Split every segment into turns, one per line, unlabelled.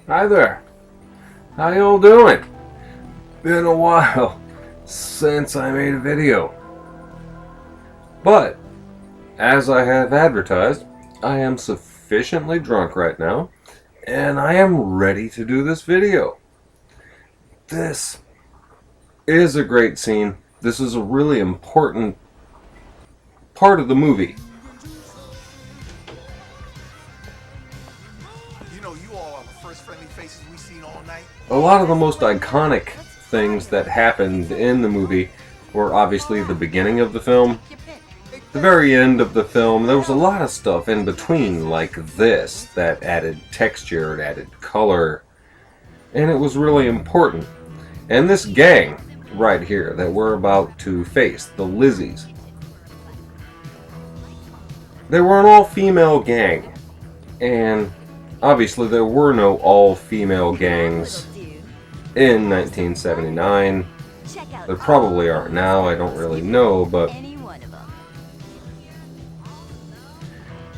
Hi there. How y'all doing? Been a while since I made a video. But, as I have advertised, I am sufficiently drunk right now, and I am ready to do this video. This is a great scene. This is a really important part of the movie.
You all are the first friendly faces we've seen all night.
A lot of the most iconic things that happened in the movie were obviously the beginning of the film, the very end of the film. There was a lot of stuff in between like this that added texture, it added color, and it was really important. And this gang right here that we're about to face, the Lizzies, they were an all-female gang, and obviously there were no all-female gangs in 1979. There probably are now, I don't really know, but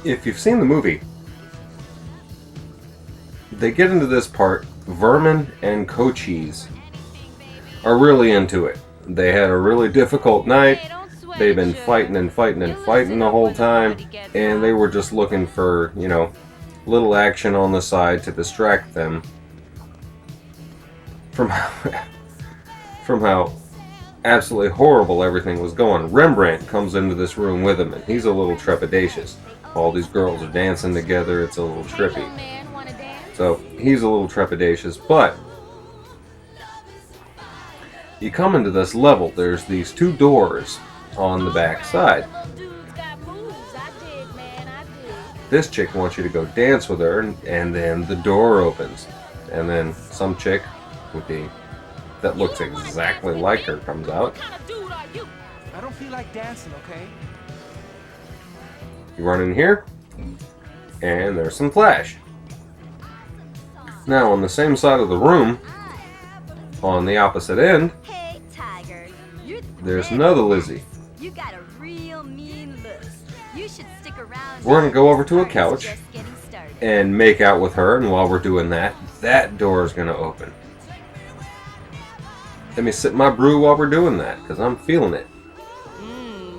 if you've seen the movie, they get into this part. Vermin and Cochise are really into it. They had a really difficult night. They've been fighting and fighting and fighting the whole time, and they were just looking for, little action on the side to distract them from how absolutely horrible everything was going. Rembrandt comes into this room with him, and he's a little trepidatious. All these girls are dancing together, it's a little trippy. So he's a little trepidatious, but you come into this level, there's these two doors on the back side. This chick wants you to go dance with her, and then the door opens, and then some chick that looks exactly like her comes out.
I don't feel like dancing, okay?
You run in here, and there's some flash. Now on the same side of the room, on the opposite end, there's another Lizzie. We're going to go over to a couch and make out with her, and while we're doing that, that door is going to open. Let me sip my brew while we're doing that, because I'm feeling it.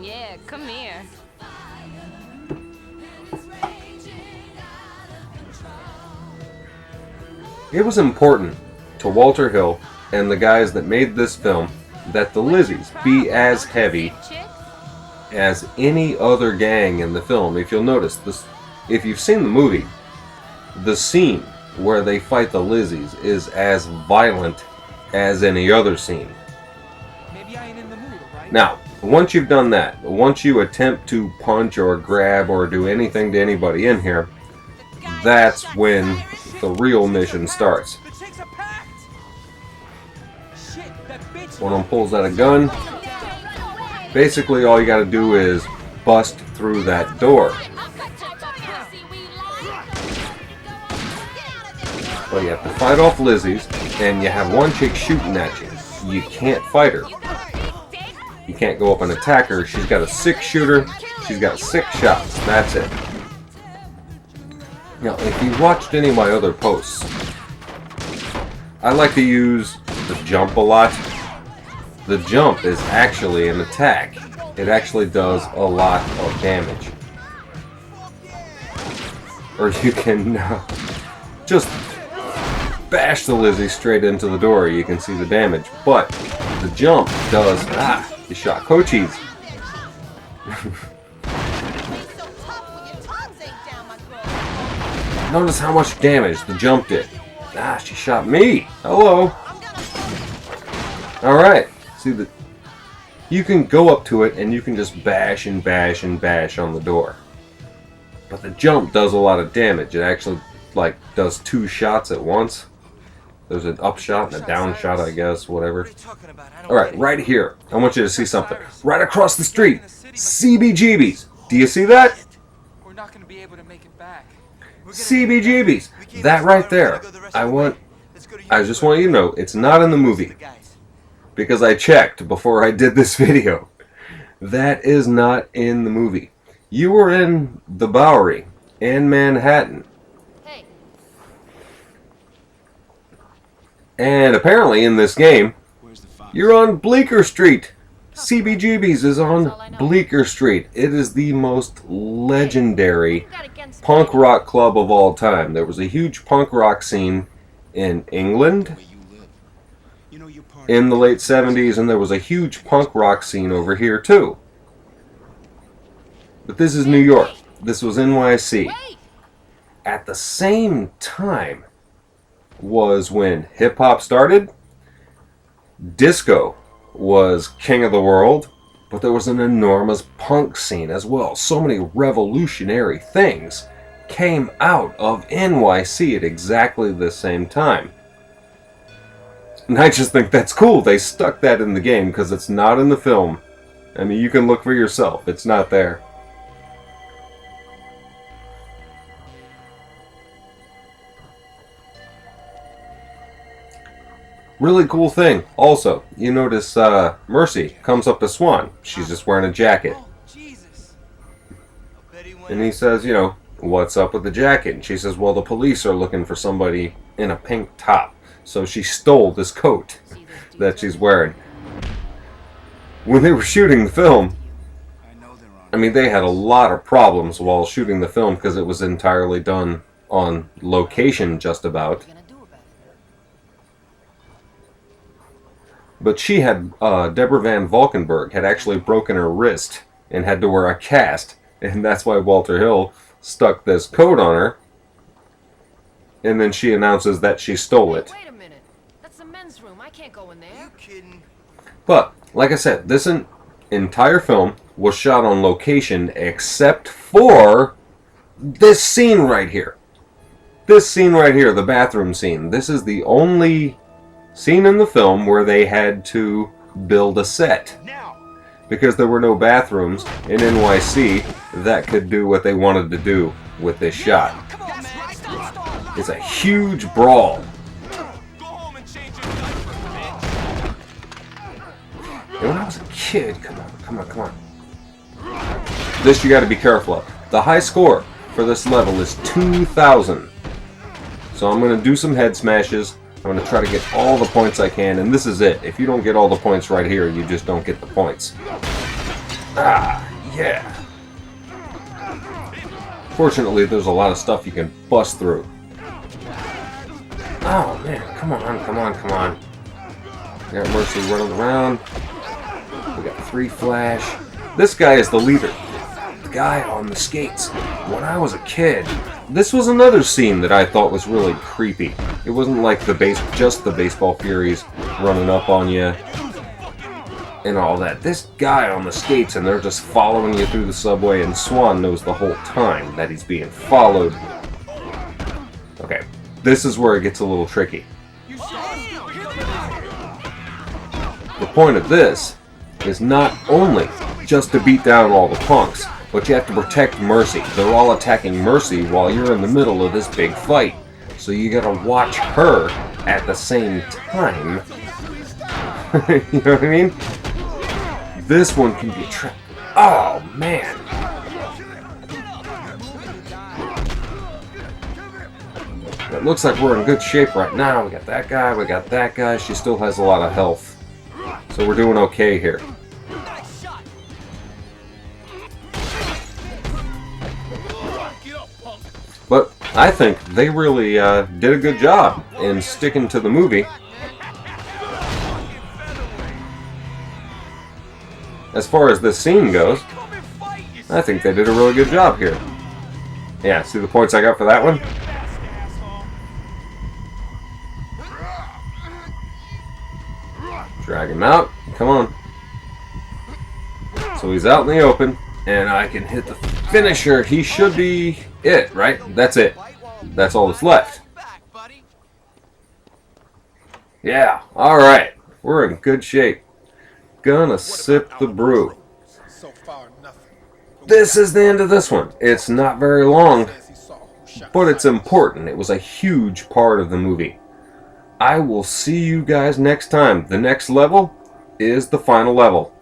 Yeah, come here.
It was important to Walter Hill and the guys that made this film that the Lizzies be as heavy as any other gang in the film. If you'll notice this, if you've seen the movie, the scene where they fight the Lizzies is as violent as any other scene.
Maybe I ain't in the mood, right?
Now, once you've done that, once you attempt to punch or grab or do anything to anybody in here, that's when the real mission starts. One of them pulls out a gun. Basically, all you gotta do is bust through that door. But you have to fight off Lizzie's, and you have one chick shooting at you. You can't fight her. You can't go up and attack her. She's got a 6-shooter. She's got 6 shots. That's it. Now, if you've watched any of my other posts, I like to use the jump a lot. The jump is actually an attack. It actually does a lot of damage. Or you can just bash the Lizzie straight into the door. You can see the damage. But the jump does... you shot Cochise. Notice how much damage the jump did. She shot me. Hello. Alright. See, you can go up to it and you can just bash and bash and bash on the door. But the jump does a lot of damage. It actually, does 2 shots at once. There's an up shot and a down shot, I guess, whatever. Alright, right here. I want you to see something. Right across the street. CBGBs. Do you see that?
We're not going to be able to make it back.
CBGBs. That right there. I just want you to know, it's not in the movie. Because I checked before I did this video. That is not in the movie. You were in the Bowery in Manhattan.
Hey.
And apparently in this game, you're on Bleecker Street. CBGB's is on Bleecker Street. It is the most legendary punk rock club of all time. There was a huge punk rock scene in England in the late 70s, and there was a huge punk rock scene over here too. But this is New York. This was NYC. At the same time was when hip-hop started. Disco was king of the world, but there was an enormous punk scene as well. So many revolutionary things came out of NYC at exactly the same time. And I just think that's cool. They stuck that in the game because it's not in the film. I mean, you can look for yourself. It's not there. Really cool thing. Also, you notice Mercy comes up to Swan. She's just wearing a jacket. And he says, you know, what's up with the jacket? And she says, well, the police are looking for somebody in a pink top. So she stole this coat that she's wearing. When they were shooting the film, I mean, they had a lot of problems while shooting the film because it was entirely done on location just about. But she had, Deborah Van Valkenburg had actually broken her wrist and had to wear a cast. And that's why Walter Hill stuck this coat on her. And then she announces that she stole it.
Wait a minute. That's the men's room. I can't go in there.
You kidding?
But, like I said, this entire film was shot on location except for this scene right here. This scene right here, the bathroom scene. This is the only scene in the film where they had to build a set. Because there were no bathrooms in NYC that could do what they wanted to do with this shot. It's a huge brawl. And when I was a kid, come on. This you got to be careful of. The high score for this level is 2,000. So I'm going to do some head smashes. I'm going to try to get all the points I can, and this is it. If you don't get all the points right here, you just don't get the points. Ah, yeah. Fortunately, there's a lot of stuff you can bust through. Oh, man, come on. We got Mercy running around. We got 3 Flash. This guy is the leader. The guy on the skates. When I was a kid, this was another scene that I thought was really creepy. It wasn't like just the baseball furies running up on you and all that. This guy on the skates, and they're just following you through the subway, and Swan knows the whole time that he's being followed. Okay, this is where it gets a little tricky. The point of this is not only just to beat down all the punks, but you have to protect Mercy. They're all attacking Mercy while you're in the middle of this big fight. So you gotta watch her at the same time. You know what I mean? This one can be oh, man. It looks like we're in good shape right now. We got that guy. She still has a lot of health. So we're doing okay here. But I think they really did a good job in sticking to the movie. As far as this scene goes, I think they did a really good job here. Yeah, see the points I got for that one? Drag him out. Come on. So he's out in the open, and I can hit the finisher. He should be it, right? That's it. That's all that's left. Yeah, alright. We're in good shape. Gonna sip the brew. This is the end of this one. It's not very long, but it's important. It was a huge part of the movie. I will see you guys next time. The next level is the final level.